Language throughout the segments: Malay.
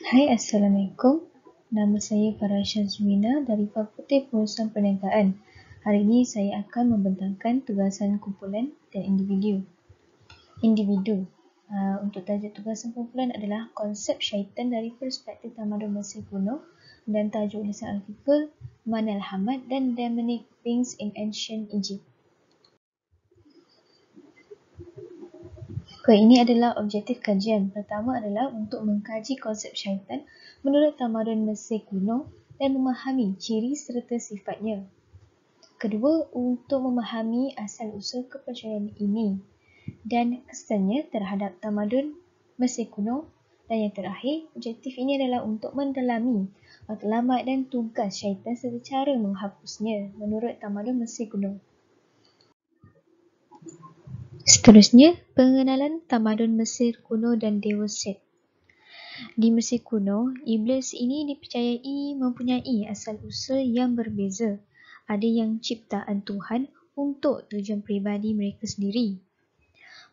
Hai, Assalamualaikum. Nama saya Farah Syazwina dari Fakulti Pengurusan Perniagaan. Hari ini saya akan membentangkan tugasan kumpulan dan individu. Untuk tajuk tugasan kumpulan adalah konsep syaitan dari perspektif tamadun Mesir kuno dan tajuk lisan artikel Man al-Hamad dan Demonic Beings in Ancient Egypt. Ini adalah objektif kajian. Pertama adalah untuk mengkaji konsep syaitan menurut tamadun Mesir kuno dan memahami ciri serta sifatnya. Kedua, untuk memahami asal-usul kepercayaan ini dan kesannya terhadap tamadun Mesir kuno. Dan yang terakhir, objektif ini adalah untuk mendalami matlamat dan tugas syaitan serta cara menghapusnya menurut tamadun Mesir kuno. Seterusnya, pengenalan tamadun Mesir kuno dan Dewa Set. Di Mesir kuno, iblis ini dipercayai mempunyai asal-usul yang berbeza. Ada yang ciptaan Tuhan untuk tujuan peribadi mereka sendiri.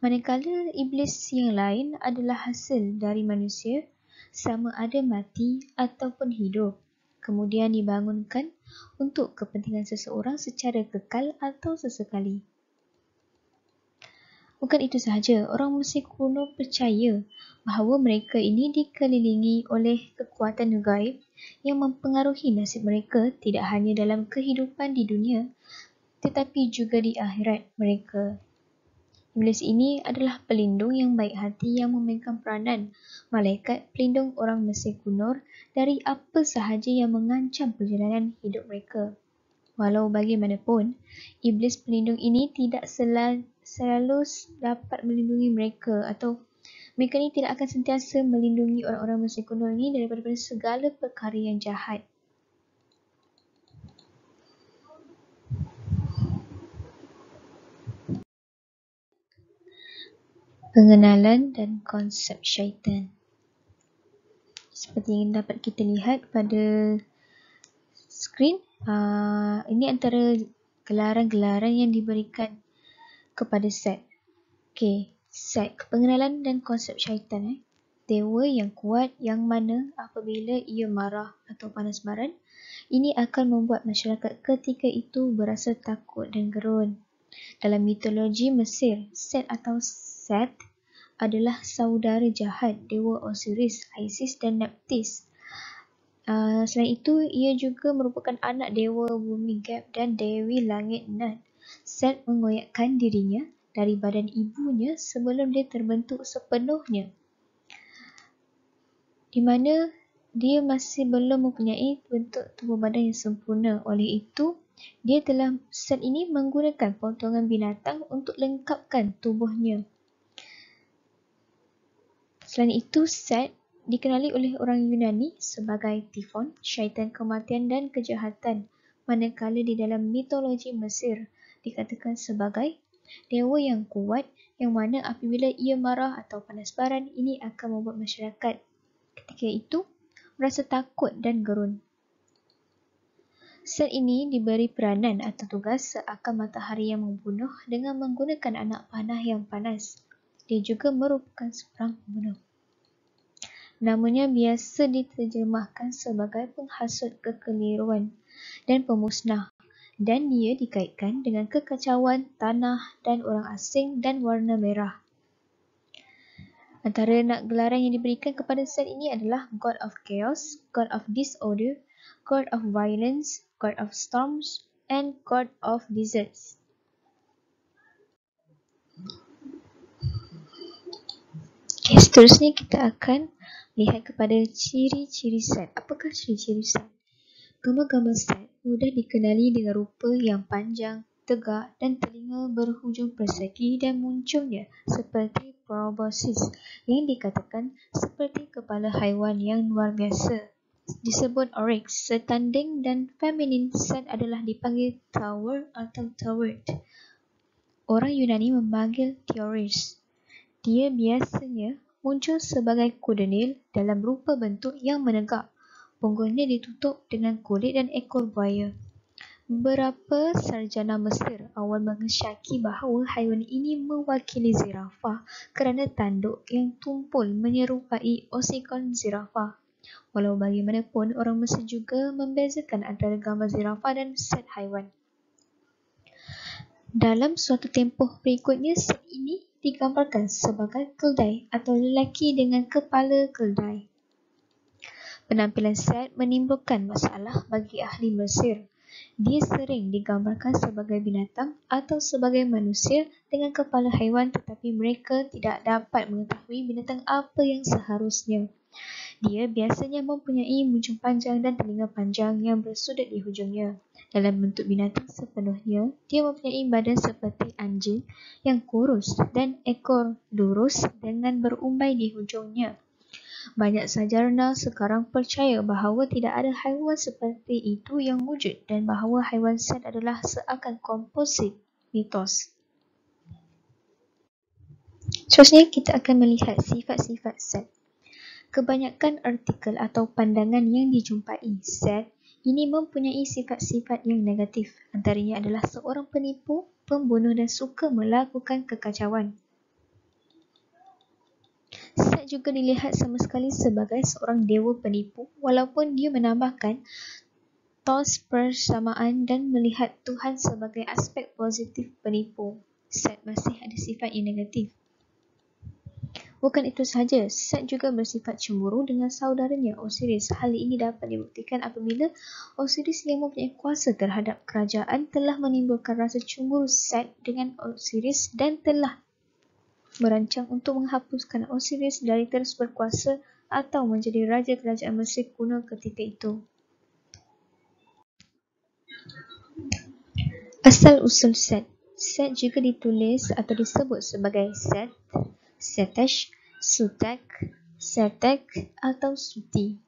Manakala iblis yang lain adalah hasil dari manusia, sama ada mati ataupun hidup, kemudian dibangunkan untuk kepentingan seseorang secara kekal atau sesekali. Bukan itu sahaja, orang Mesir kuno percaya bahawa mereka ini dikelilingi oleh kekuatan gaib yang mempengaruhi nasib mereka tidak hanya dalam kehidupan di dunia, tetapi juga di akhirat mereka. Iblis ini adalah pelindung yang baik hati yang memegang peranan malaikat pelindung orang Mesir kuno dari apa sahaja yang mengancam perjalanan hidup mereka. Walau bagaimanapun, iblis pelindung ini tidak selalu dapat melindungi mereka atau mereka ini tidak akan sentiasa melindungi orang-orang Mesir kuno ini daripada segala perkara yang jahat. Pengenalan dan konsep syaitan. Seperti yang dapat kita lihat pada skrin, ini antara gelaran-gelaran yang diberikan kepada Set. Set, pengenalan dan konsep syaitan. Dewa yang kuat yang mana apabila ia marah atau panas baran, ini akan membuat masyarakat ketika itu berasa takut dan gerun. Dalam mitologi Mesir, Set atau Set adalah saudara jahat dewa Osiris, Isis dan Nephthys. Selain itu, ia juga merupakan anak dewa bumi Geb dan dewi langit Nut. Set mengoyakkan dirinya dari badan ibunya sebelum dia terbentuk sepenuhnya, di mana dia masih belum mempunyai bentuk tubuh badan yang sempurna. Oleh itu, Set ini menggunakan potongan binatang untuk lengkapkan tubuhnya. Selain itu, Set dikenali oleh orang Yunani sebagai Typhon, syaitan kematian dan kejahatan, manakala di dalam mitologi Mesir dikatakan sebagai dewa yang kuat yang mana apabila ia marah atau panas baran, ini akan membuat masyarakat ketika itu merasa takut dan gerun. Set ini diberi peranan atau tugas seakan matahari yang membunuh dengan menggunakan anak panah yang panas. Dia juga merupakan seorang pembunuh. Namanya biasa diterjemahkan sebagai penghasut kekeliruan dan pemusnah, dan dia dikaitkan dengan kekacauan, tanah dan orang asing dan warna merah. Antara gelaran yang diberikan kepada Set ini adalah God of Chaos, God of Disorder, God of Violence, God of Storms, and God of Deserts. Seterusnya kita akan lihat kepada ciri-ciri Set. Apakah ciri-ciri Set? Gambar-gambar Set mudah dikenali dengan rupa yang panjang, tegak dan telinga berhujung persegi dan munculnya seperti proboscis yang dikatakan seperti kepala haiwan yang luar biasa. Disebut oryx, setanding dan feminin Set adalah dipanggil tower atau towered. Orang Yunani memanggil Theoris. Dia biasanya muncul sebagai kuda Nil dalam rupa bentuk yang menegak. Punggungnya ditutup dengan kulit dan ekor buaya. Beberapa sarjana Mesir awal mengesyaki bahawa haiwan ini mewakili zirafah kerana tanduk yang tumpul menyerupai osikon zirafah. Walau bagaimanapun, orang Mesir juga membezakan antara gambar zirafah dan set haiwan. Dalam suatu tempoh berikutnya, set ini digambarkan sebagai keldai atau lelaki dengan kepala keldai. Penampilan Set menimbulkan masalah bagi ahli Mesir. Dia sering digambarkan sebagai binatang atau sebagai manusia dengan kepala haiwan, tetapi mereka tidak dapat mengetahui binatang apa yang seharusnya. Dia biasanya mempunyai muncung panjang dan telinga panjang yang bersudut di hujungnya. Dalam bentuk binatang sepenuhnya, dia mempunyai badan seperti anjing yang kurus dan ekor lurus dengan berumbai di hujungnya. Banyak sarjana sekarang percaya bahawa tidak ada haiwan seperti itu yang wujud dan bahawa haiwan Set adalah seakan komposit mitos. Seterusnya, kita akan melihat sifat-sifat Set. Kebanyakan artikel atau pandangan yang dijumpai Set ini mempunyai sifat-sifat yang negatif. Antaranya adalah seorang penipu, pembunuh dan suka melakukan kekacauan. Set juga dilihat sama sekali sebagai seorang dewa penipu, walaupun dia menambahkan tos persamaan dan melihat Tuhan sebagai aspek positif penipu. Set masih ada sifat yang negatif. Bukan itu sahaja, Set juga bersifat cemburu dengan saudaranya Osiris. Hal ini dapat dibuktikan apabila Osiris yang mempunyai kuasa terhadap kerajaan telah menimbulkan rasa cemburu Set dengan Osiris dan telah merancang untuk menghapuskan Osiris dari terus berkuasa atau menjadi raja kerajaan Mesir kuno ketika itu. Asal-usul Set. Set juga ditulis atau disebut sebagai Set, Setesh, Sutek, Setek atau Suti.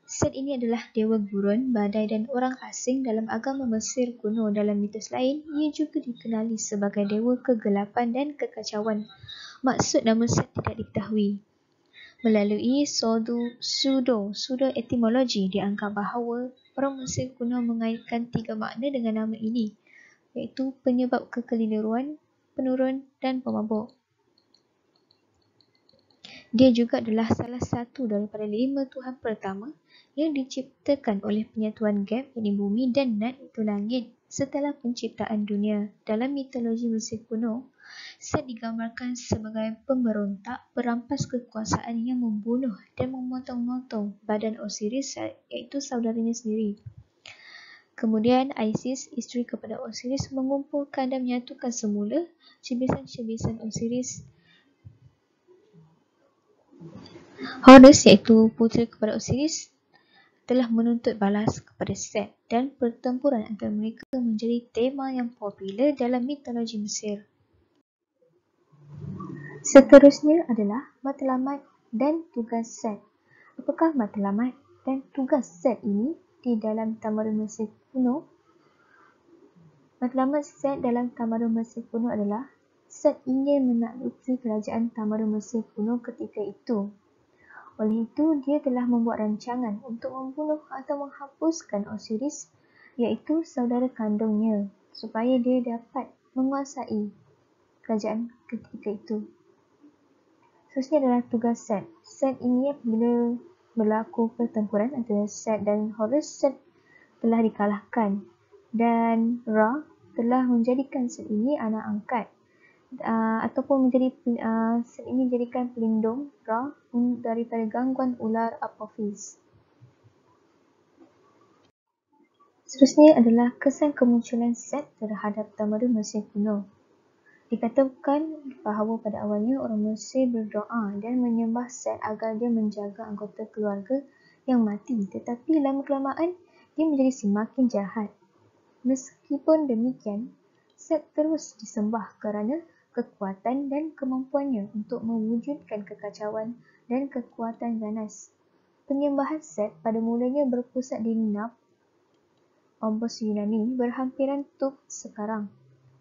Set ini adalah dewa gurun, badai dan orang asing dalam agama Mesir kuno. Dalam mitos lain, ia juga dikenali sebagai dewa kegelapan dan kekacauan. Maksud nama Set tidak diketahui. Melalui pseudo-etimologi, dianggap bahawa orang Mesir kuno mengaitkan 3 makna dengan nama ini, iaitu penyebab kekeliruan, penurun dan pemabuk. Dia juga adalah salah satu daripada 5 Tuhan pertama yang diciptakan oleh penyatuan Geb, yakni bumi, dan Nat, itu langit, setelah penciptaan dunia. Dalam mitologi Mesir kuno, Set digambarkan sebagai pemberontak, perampas kekuasaan yang membunuh dan memotong-motong badan Osiris, iaitu saudaranya sendiri. Kemudian Isis, isteri kepada Osiris, mengumpulkan dan menyatukan semula cebisan-cebisan Osiris. Horus, iaitu putera kepada Osiris, telah menuntut balas kepada Set dan pertempuran antara mereka menjadi tema yang popular dalam mitologi Mesir. Seterusnya adalah matlamat dan tugas Set. Apakah matlamat dan tugas Set ini di dalam tamadun Mesir kuno? Matlamat Set dalam tamadun Mesir kuno adalah Set ingin menakluki kerajaan tamadun Mesir kuno ketika itu. Oleh itu, dia telah membuat rancangan untuk membunuh atau menghapuskan Osiris, iaitu saudara kandungnya, supaya dia dapat menguasai kerajaan ketika itu. Seterusnya adalah tugas Set. Set ini apabila berlaku pertempuran antara Set dan Horus, Set telah dikalahkan dan Ra telah menjadikan Set ini anak angkat. Ataupun Set ini dijadikan pelindung Ra daripada gangguan ular Apophis. Seterusnya adalah kesan kemunculan Set terhadap tamadun Mesir kuno. Dikatakan bahawa pada awalnya orang Mesir berdoa dan menyembah Set agar dia menjaga anggota keluarga yang mati, tetapi lama-kelamaan dia menjadi semakin jahat. Meskipun demikian, Set terus disembah kerana kekuatan dan kemampuannya untuk mewujudkan kekacauan dan kekuatan ganas. Penyembahan Set pada mulanya berpusat di Nab, Ombos Yunani, berhampiran Tub sekarang,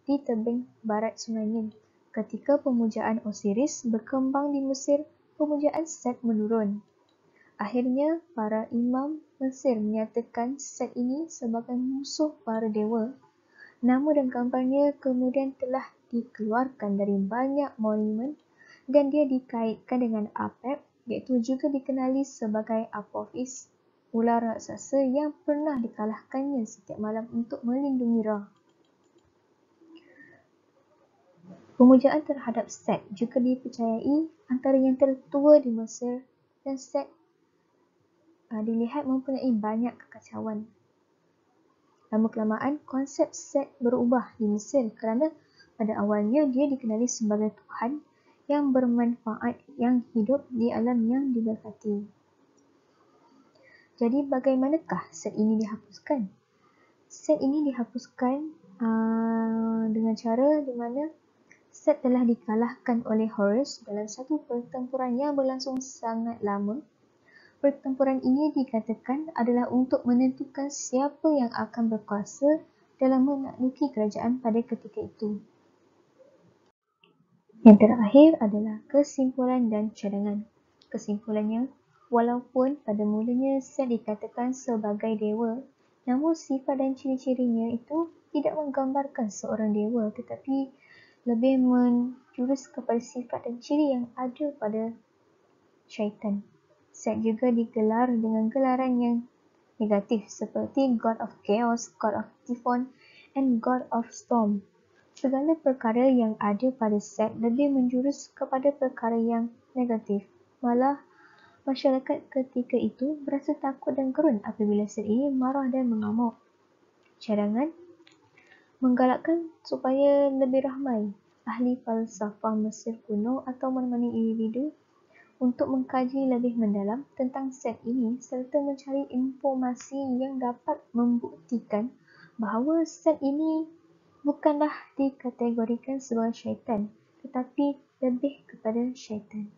di tebing barat Sungai Nil. Ketika pemujaan Osiris berkembang di Mesir, pemujaan Set menurun. Akhirnya, para imam Mesir menyatakan Set ini sebagai musuh para dewa. Nama dan gambarnya kemudian telah dikeluarkan dari banyak monumen dan dia dikaitkan dengan Apep, iaitu juga dikenali sebagai Apophis, ular raksasa yang pernah dikalahkannya setiap malam untuk melindungi Ra. Pemujaan terhadap Set juga dipercayai antara yang tertua di Mesir, dan Set dilihat mempunyai banyak kekacauan. Lama-kelamaan, konsep Set berubah di Mesir kerana pada awalnya dia dikenali sebagai Tuhan yang bermanfaat yang hidup di alam yang diberkati. Jadi bagaimanakah Set ini dihapuskan? Set ini dihapuskan dengan cara di mana Set telah dikalahkan oleh Horus dalam satu pertempuran yang berlangsung sangat lama. Pertempuran ini dikatakan adalah untuk menentukan siapa yang akan berkuasa dalam menakluki kerajaan pada ketika itu. Yang terakhir adalah kesimpulan dan cadangan. Kesimpulannya, walaupun pada mulanya Set dikatakan sebagai dewa, namun sifat dan ciri-cirinya itu tidak menggambarkan seorang dewa, tetapi lebih menjurus kepada sifat dan ciri yang ada pada syaitan. Set juga digelar dengan gelaran yang negatif seperti God of Chaos, God of Typhon, and God of Storm. Segala perkara yang ada pada Set lebih menjurus kepada perkara yang negatif. Malah, masyarakat ketika itu berasa takut dan gerun apabila Set ini marah dan mengamuk. Cadangan menggalakkan supaya lebih ramai ahli falsafah Mesir kuno atau mana-mana individu untuk mengkaji lebih mendalam tentang Set ini serta mencari informasi yang dapat membuktikan bahawa Set ini bukanlah dikategorikan sebagai syaitan, tetapi lebih kepada syaitan.